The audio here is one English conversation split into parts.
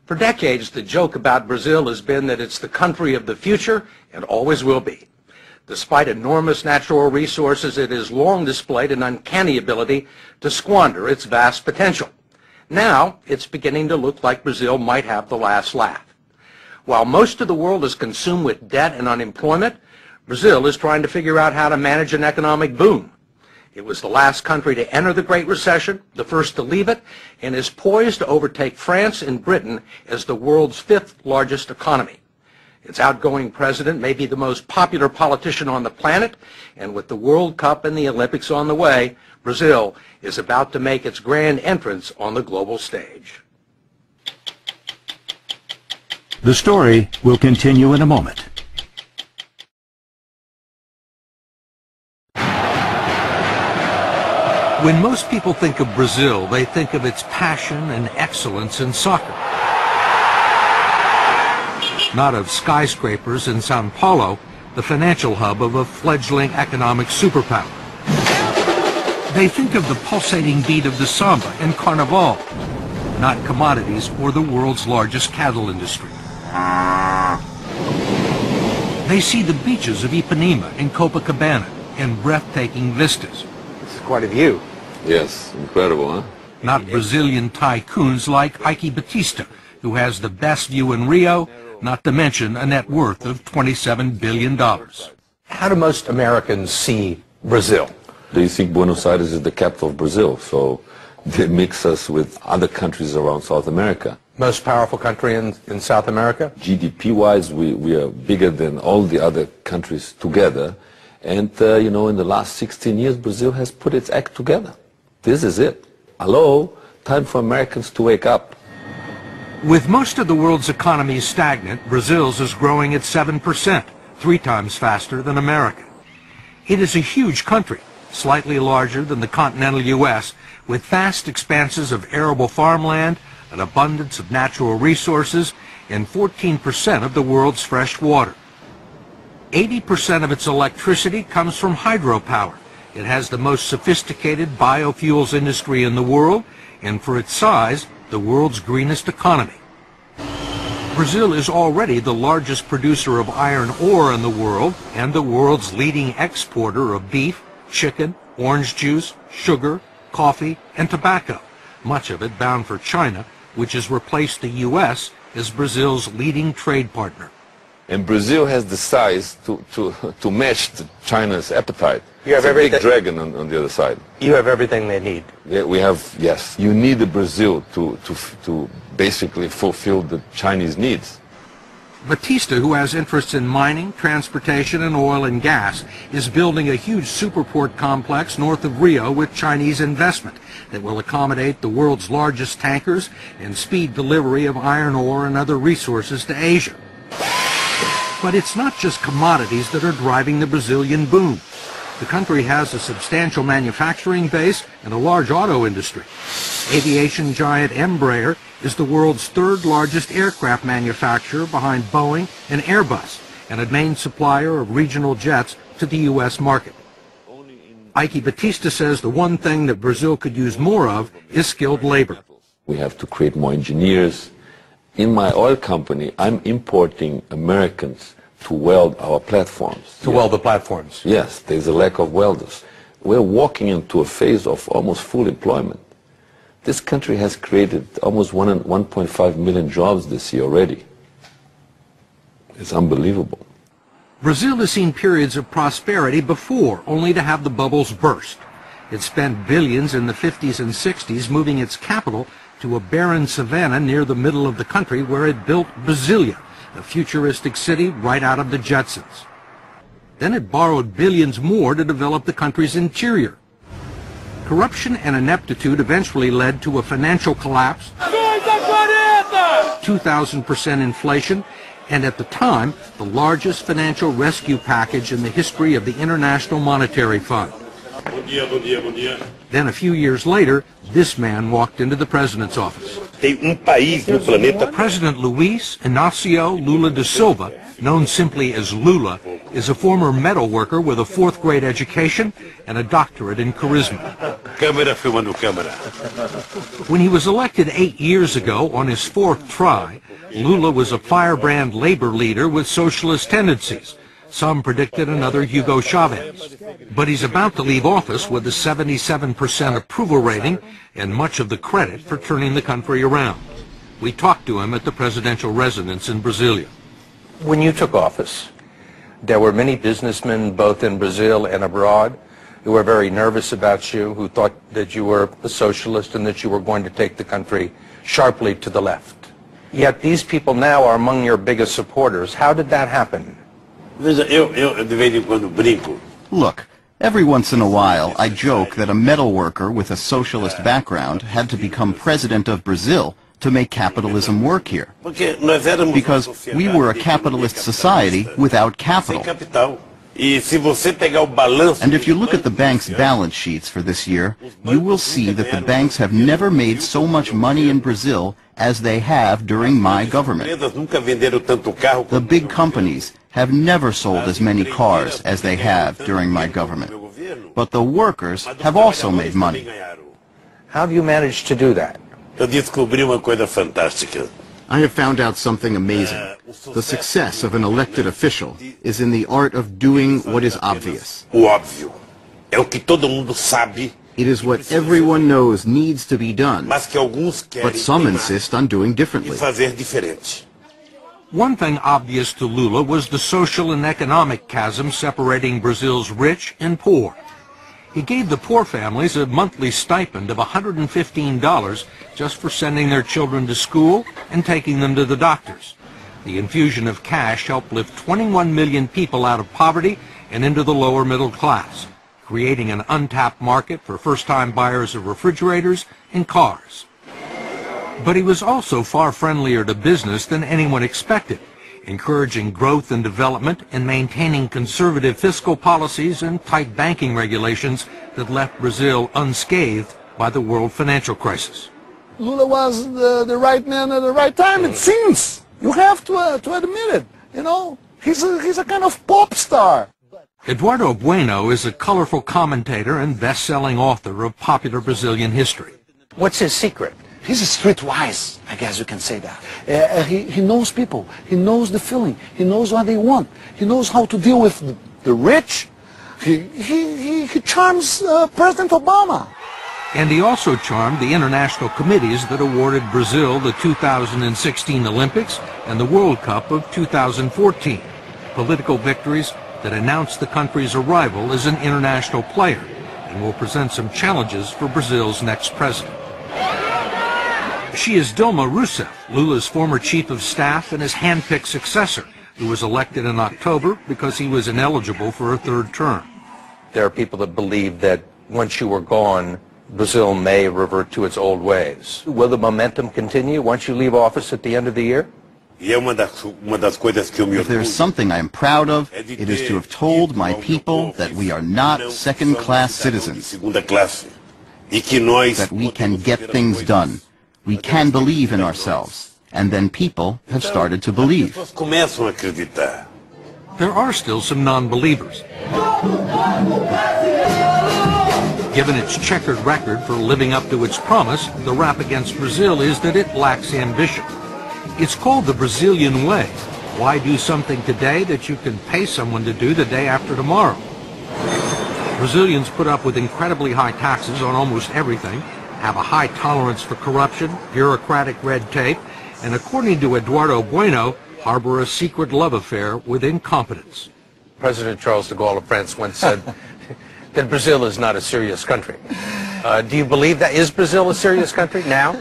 For decades, the joke about Brazil has been that it's the country of the future and always will be. Despite enormous natural resources, it has long displayed an uncanny ability to squander its vast potential. Now, it's beginning to look like Brazil might have the last laugh. While most of the world is consumed with debt and unemployment, Brazil is trying to figure out how to manage an economic boom. It was the last country to enter the Great Recession, the first to leave it, and is poised to overtake France and Britain as the world's fifth largest economy. Its outgoing president may be the most popular politician on the planet, and with the World Cup and the Olympics on the way, Brazil is about to make its grand entrance on the global stage. The story will continue in a moment. When most people think of Brazil, they think of its passion and excellence in soccer. Not of skyscrapers in Sao Paulo, the financial hub of a fledgling economic superpower. They think of the pulsating beat of the samba and carnival, not commodities or the world's largest cattle industry. They see the beaches of Ipanema and Copacabana and breathtaking vistas. This is quite a view. Yes, incredible, huh? Not Brazilian tycoons like Ike Batista, who has the best view in Rio, not to mention a net worth of $27 billion. How do most Americans see Brazil? They think Buenos Aires is the capital of Brazil, so they mix us with other countries around South America. Most powerful country in South America? GDP-wise, we are bigger than all the other countries together. And, you know, in the last 16 years, Brazil has put its act together. This is it. Hello, time for Americans to wake up. With most of the world's economies stagnant, Brazil's is growing at 7%, 3 times faster than America. It is a huge country, slightly larger than the continental U.S., with vast expanses of arable farmland, an abundance of natural resources, and 14% of the world's fresh water. 80% of its electricity comes from hydropower. It has the most sophisticated biofuels industry in the world, and for its size, the world's greenest economy. Brazil is already the largest producer of iron ore in the world and the world's leading exporter of beef, chicken, orange juice, sugar, coffee, and tobacco, much of it bound for China, which has replaced the U.S. as Brazil's leading trade partner. And Brazil has the size to match China's appetite. You have it's a everything. big dragon on the other side. You have everything they need. Yeah, we have, yes. You need the Brazil to basically fulfill the Chinese needs. Batista, who has interests in mining, transportation, and oil and gas, is building a huge superport complex north of Rio with Chinese investment that will accommodate the world's largest tankers and speed delivery of iron ore and other resources to Asia. But it's not just commodities that are driving the Brazilian boom. The country has a substantial manufacturing base and a large auto industry. Aviation giant Embraer is the world's third largest aircraft manufacturer behind Boeing and Airbus, and a main supplier of regional jets to the U.S. market. Ike Batista says the one thing that Brazil could use more of is skilled labor. We have to create more engineers. In my oil company, I'm importing Americans to weld our platforms. To weld the platforms? Yes, there's a lack of welders. We're walking into a phase of almost full employment. This country has created almost 1.5 million jobs this year already. It's unbelievable. Brazil has seen periods of prosperity before, only to have the bubbles burst. It spent billions in the 50s and 60s moving its capital to a barren savanna near the middle of the country where it built Brasilia, a futuristic city right out of the Jetsons. Then it borrowed billions more to develop the country's interior. Corruption and ineptitude eventually led to a financial collapse, 2,000% inflation, and at the time, the largest financial rescue package in the history of the International Monetary Fund. Then a few years later, this man walked into the president's office. President Luiz Inácio Lula da Silva, known simply as Lula, is a former metal worker with a 4th grade education and a doctorate in charisma. câmera filmando câmera. When he was elected 8 years ago on his 4th try, Lula was a firebrand labor leader with socialist tendencies. Some predicted another Hugo Chavez. But he's about to leave office with a 77% approval rating and much of the credit for turning the country around. We talked to him at the presidential residence in Brasilia. When you took office, there were many businessmen both in Brazil and abroad who were very nervous about you, who thought that you were a socialist and that you were going to take the country sharply to the left. Yet these people now are among your biggest supporters. How did that happen? Veja, eu de vez em quando brinco. Look, every once in a while I joke that a metal worker with a socialist background had to become president of Brazil to make capitalism work here. Because we were a capitalist society without capital. And if you look at the bank's balance sheets for this year, you will see that the banks have never made so much money in Brazil as they have during my government. The big companies have never sold as many cars as they have during my government. But the workers have also made money. How do you manage to do that? I have found out something amazing. The success of an elected official is in the art of doing what is obvious. It is what everyone knows needs to be done, but some insist on doing differently. One thing obvious to Lula was the social and economic chasm separating Brazil's rich and poor. He gave the poor families a monthly stipend of $115 just for sending their children to school and taking them to the doctors. The infusion of cash helped lift 21 million people out of poverty and into the lower middle class, creating an untapped market for first-time buyers of refrigerators and cars. But he was also far friendlier to business than anyone expected, encouraging growth and development and maintaining conservative fiscal policies and tight banking regulations that left Brazil unscathed by the world financial crisis. Lula was the right man at the right time, it seems. You have to admit it. You know, he's a kind of pop star. Eduardo Bueno is a colorful commentator and best-selling author of popular Brazilian history. What's his secret? He's streetwise, I guess you can say that. He knows people. He knows the feeling. He knows what they want. He knows how to deal with the rich. He charms President Obama. And he also charmed the international committees that awarded Brazil the 2016 Olympics and the World Cup of 2014, political victories that announced the country's arrival as an international player and will present some challenges for Brazil's next president. She is Dilma Rousseff, Lula's former chief of staff and his hand-picked successor, who was elected in October because he was ineligible for a third term. There are people that believe that once you were gone, Brazil may revert to its old ways. Will the momentum continue once you leave office at the end of the year? If there's something I am proud of, it is to have told my people that we are not second-class citizens, that we can get things done. We can believe in ourselves, and then people have started to believe. There are still some non-believers. Given its checkered record for living up to its promise, the rap against Brazil is that it lacks ambition. It's called the Brazilian way. Why do something today that you can pay someone to do the day after tomorrow? Brazilians put up with incredibly high taxes on almost everything, have a high tolerance for corruption, bureaucratic red tape, and according to Eduardo Bueno, harbor a secret love affair with incompetence. President Charles de Gaulle of France once said that Brazil is not a serious country. Do you believe that? Is Brazil a serious country now?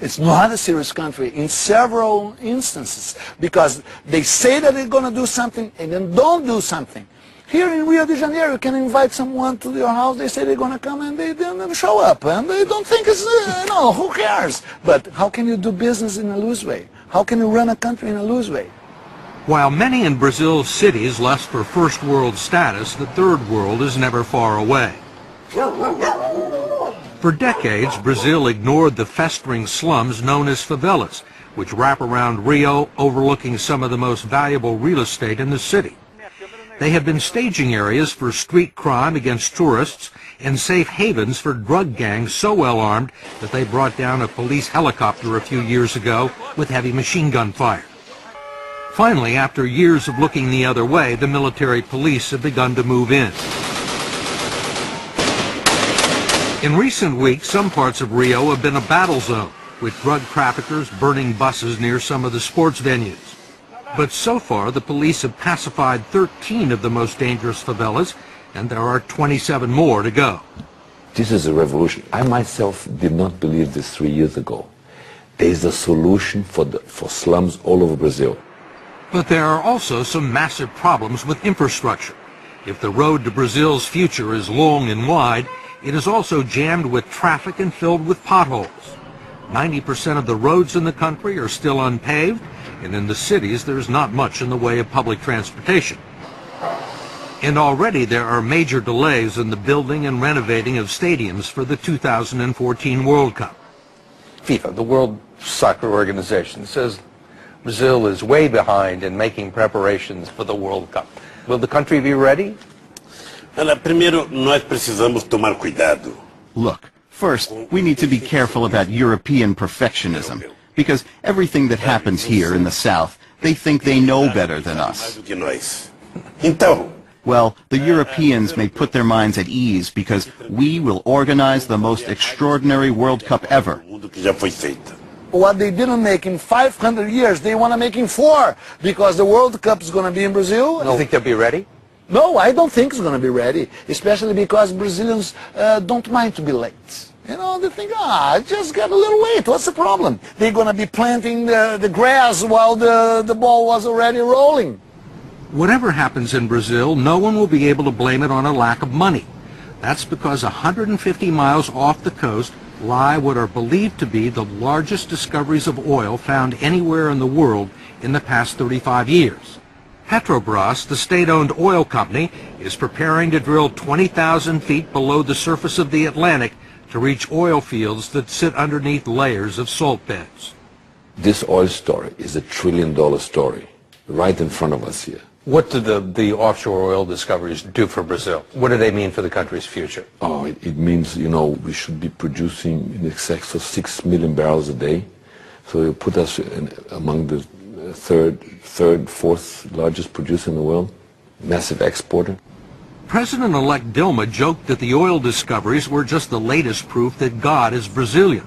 It's not a serious country in several instances because they say that they're going to do something and then don't do something. Here in Rio de Janeiro, you can invite someone to your house, they say they're going to come and they don't show up and they don't think it's, no, who cares? But how can you do business in a loose way? How can you run a country in a loose way? While many in Brazil's cities lust for first world status, the third world is never far away. For decades, Brazil ignored the festering slums known as favelas, which wrap around Rio, overlooking some of the most valuable real estate in the city. They have been staging areas for street crime against tourists and safe havens for drug gangs so well armed that they brought down a police helicopter a few years ago with heavy machine gun fire. Finally, after years of looking the other way, the military police have begun to move in. In recent weeks, some parts of Rio have been a battle zone, with drug traffickers burning buses near some of the sports venues. But so far, the police have pacified 13 of the most dangerous favelas, and there are 27 more to go. This is a revolution. I myself did not believe this 3 years ago. There is a solution for slums all over Brazil. But there are also some massive problems with infrastructure. If the road to Brazil's future is long and wide, it is also jammed with traffic and filled with potholes. 90% of the roads in the country are still unpaved, and in the cities there's not much in the way of public transportation. And already there are major delays in the building and renovating of stadiums for the 2014 World Cup. FIFA, the World Soccer Organization, says Brazil is way behind in making preparations for the World Cup. Will the country be ready? Primeiro, nós precisamos tomar cuidado. Look, first, we need to be careful about European perfectionism, because everything that happens here in the South, they think they know better than us. Então, Well, the Europeans may put their minds at ease because we will organize the most extraordinary World Cup ever. What they didn't make in 500 years, they want to make in 4, because the World Cup is going to be in Brazil. You think they'll be ready? No, I don't think it's going to be ready, especially because Brazilians don't mind to be late. You know, they think, just get a little late, what's the problem? They're going to be planting the grass while the ball was already rolling. Whatever happens in Brazil, no one will be able to blame it on a lack of money. That's because 150 miles off the coast lie what are believed to be the largest discoveries of oil found anywhere in the world in the past 35 years. Petrobras, the state-owned oil company, is preparing to drill 20,000 feet below the surface of the Atlantic to reach oil fields that sit underneath layers of salt beds. This oil story is $1 trillion story, right in front of us here. What do the offshore oil discoveries do for Brazil? What do they mean for the country's future? Oh, it means, you know, we should be producing in excess of 6 million barrels a day. So it put us among the third, fourth largest producer in the world, massive exporter. President-elect Dilma joked that the oil discoveries were just the latest proof that God is Brazilian.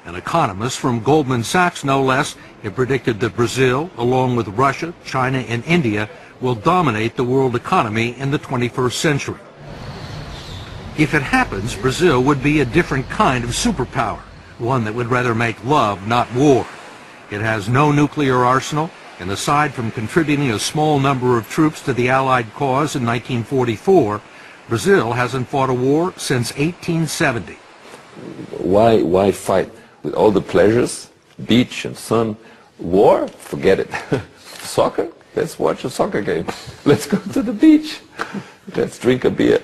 An economist from Goldman Sachs, no less, had predicted that Brazil, along with Russia, China, and India, will dominate the world economy in the 21st century. If it happens, Brazil would be a different kind of superpower, one that would rather make love, not war. It has no nuclear arsenal, and aside from contributing a small number of troops to the Allied cause in 1944, Brazil hasn't fought a war since 1870. Why fight? With all the pleasures, beach and sun, war, forget it. Soccer, let's watch a soccer game. Let's go to the beach. Let's drink a beer.